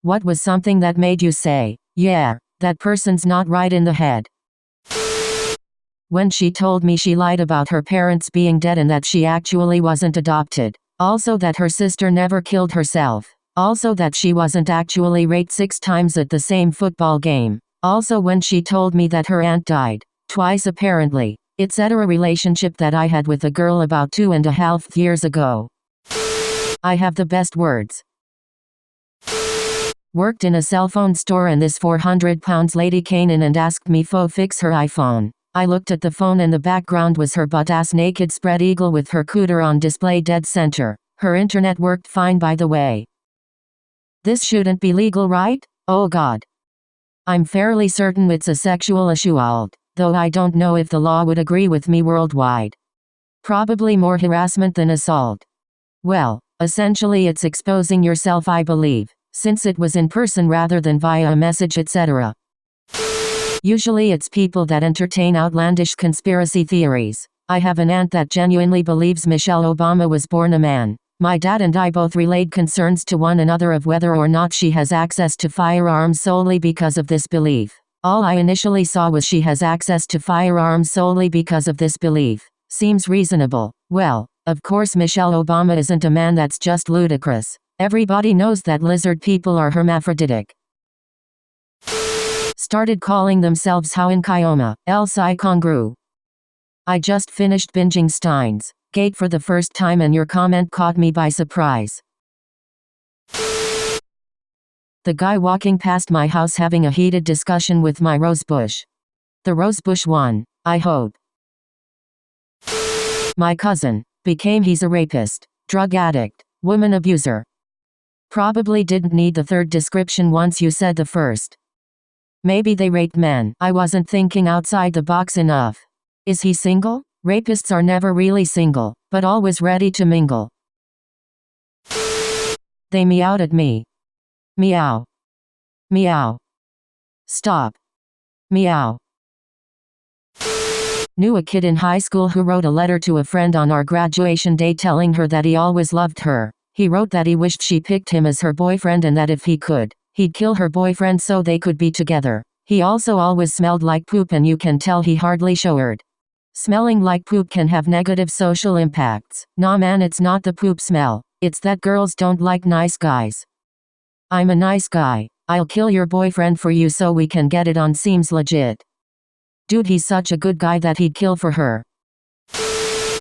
What was something that made you say, yeah, that person's not right in the head? When she told me she lied about her parents being dead and that she actually wasn't adopted. Also that her sister never killed herself. Also that she wasn't actually raped 6 times at the same football game. Also when she told me that her aunt died. Twice apparently. Etc. Relationship that I had with a girl about 2.5 years ago. I have the best words. Worked in a cell phone store and this 400-pound lady came in and asked me to fix her iPhone. I looked at the phone and the background was her butt-ass naked spread eagle with her cooter on display dead center. Her internet worked fine by the way. This shouldn't be legal, right? Oh god. I'm fairly certain it's a sexual assault, though I don't know if the law would agree with me worldwide. Probably more harassment than assault. Well, essentially it's exposing yourself, I believe, since it was in person rather than via a message, etc. Usually it's people that entertain outlandish conspiracy theories. I have an aunt that genuinely believes Michelle Obama was born a man. My dad and I both relayed concerns to one another of whether or not she has access to firearms solely because of this belief. All I initially saw was she has access to firearms solely because of this belief. Seems reasonable. Well, of course Michelle Obama isn't a man, that's just ludicrous. Everybody knows that lizard people are hermaphroditic. Started calling themselves How in Kioma, El Psi Congru. I just finished binging Steins Gate for the first time and your comment caught me by surprise. The guy walking past my house having a heated discussion with my rosebush. The rosebush won, I hope. My cousin became he's a rapist, drug addict, woman abuser. Probably didn't need the third description once you said the first. Maybe they raped men. I wasn't thinking outside the box enough. Is he single? Rapists are never really single, but always ready to mingle. They meowed at me. Meow. Meow. Stop. Meow. Knew a kid in high school who wrote a letter to a friend on our graduation day telling her that he always loved her. He wrote that he wished she picked him as her boyfriend and that if he could, he'd kill her boyfriend so they could be together. He also always smelled like poop and you can tell he hardly showered. Smelling like poop can have negative social impacts. Nah man, it's not the poop smell. It's that girls don't like nice guys. I'm a nice guy. I'll kill your boyfriend for you so we can get it on. Seems legit. Dude, he's such a good guy that he'd kill for her.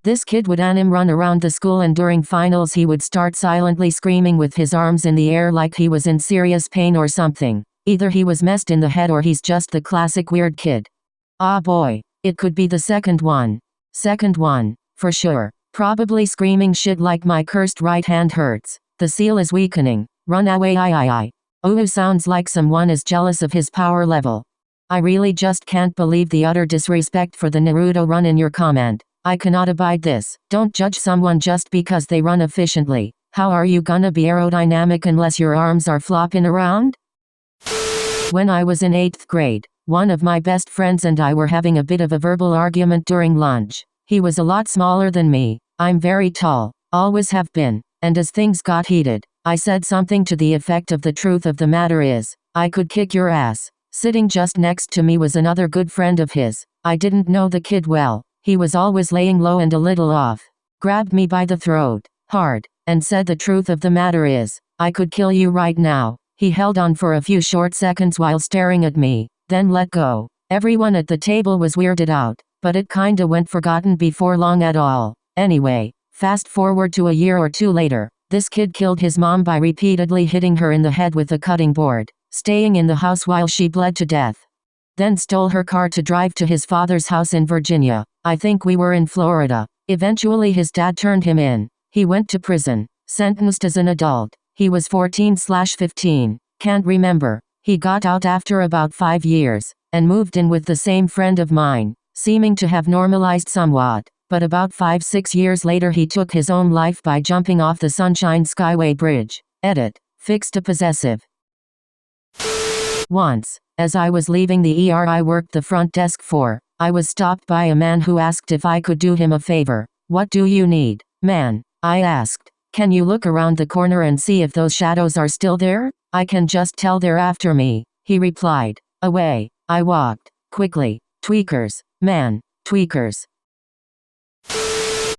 This kid would anim run around the school and during finals he would start silently screaming with his arms in the air like he was in serious pain or something. Either he was messed in the head or he's just the classic weird kid. Ah boy, it could be the second one. Second one, for sure. Probably screaming shit like my cursed right hand hurts. The seal is weakening. Run away I. Ooh, sounds like someone is jealous of his power level. I really just can't believe the utter disrespect for the Naruto run in your comment. I cannot abide this. Don't judge someone just because they run efficiently. How are you gonna be aerodynamic unless your arms are flopping around? When I was in 8th grade, one of my best friends and I were having a bit of a verbal argument during lunch. He was a lot smaller than me. I'm very tall, always have been, and as things got heated, I said something to the effect of the truth of the matter is, I could kick your ass. Sitting just next to me was another good friend of his. I didn't know the kid well. He was always laying low and a little off. Grabbed me by the throat, hard, and said the truth of the matter is, I could kill you right now. He held on for a few short seconds while staring at me, then let go. Everyone at the table was weirded out, but it kinda went forgotten before long at all. Anyway, fast forward to a year or two later, this kid killed his mom by repeatedly hitting her in the head with a cutting board, staying in the house while she bled to death. Then stole her car to drive to his father's house in Virginia. I think we were in Florida. Eventually his dad turned him in. He went to prison, sentenced as an adult. He was 14/15, can't remember. He got out after about 5 years, and moved in with the same friend of mine, seeming to have normalized somewhat. But about 5-6 years later he took his own life by jumping off the Sunshine Skyway Bridge. Edit. Fixed a possessive. Once, as I was leaving the ER I worked the front desk for, I was stopped by a man who asked if I could do him a favor. What do you need, man? I asked. Can you look around the corner and see if those shadows are still there? I can just tell they're after me, he replied. Away I walked, quickly. Tweakers, man, tweakers.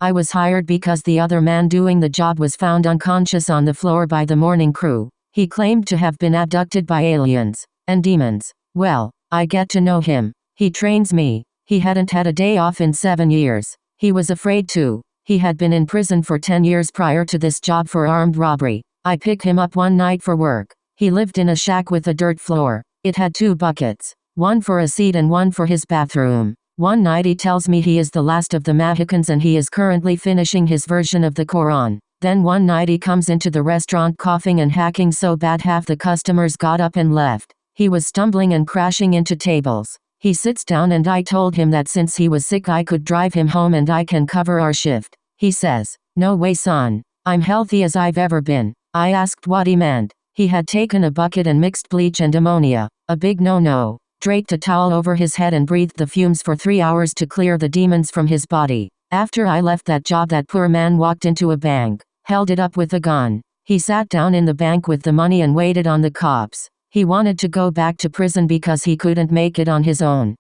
I was hired because the other man doing the job was found unconscious on the floor by the morning crew. He claimed to have been abducted by aliens and demons. Well, I get to know him. He trains me. He hadn't had a day off in 7 years. He was afraid to. He had been in prison for 10 years prior to this job for armed robbery. I picked him up one night for work. He lived in a shack with a dirt floor. It had 2 buckets, one for a seat and one for his bathroom. One night he tells me he is the last of the Mohicans and he is currently finishing his version of the Quran. Then one night he comes into the restaurant coughing and hacking so bad half the customers got up and left. He was stumbling and crashing into tables. He sits down and I told him that since he was sick I could drive him home and I can cover our shift. He says, "No way son. I'm healthy as I've ever been." I asked what he meant. He had taken a bucket and mixed bleach and ammonia. A big no-no. Draped a towel over his head and breathed the fumes for 3 hours to clear the demons from his body. After I left that job that poor man walked into a bank, held it up with a gun. He sat down in the bank with the money and waited on the cops. He wanted to go back to prison because he couldn't make it on his own.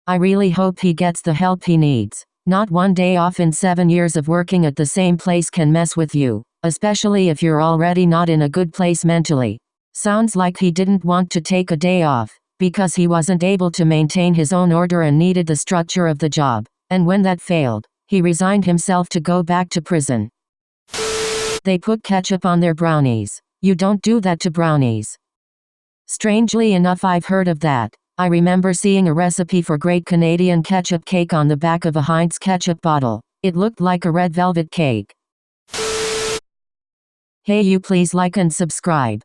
I really hope he gets the help he needs. Not one day off in 7 years of working at the same place can mess with you, especially if you're already not in a good place mentally. Sounds like he didn't want to take a day off, because he wasn't able to maintain his own order and needed the structure of the job, and when that failed, he resigned himself to go back to prison. They put ketchup on their brownies. You don't do that to brownies. Strangely enough, I've heard of that. I remember seeing a recipe for Great Canadian Ketchup cake on the back of a Heinz ketchup bottle. It looked like a red velvet cake. Hey, you please like and subscribe.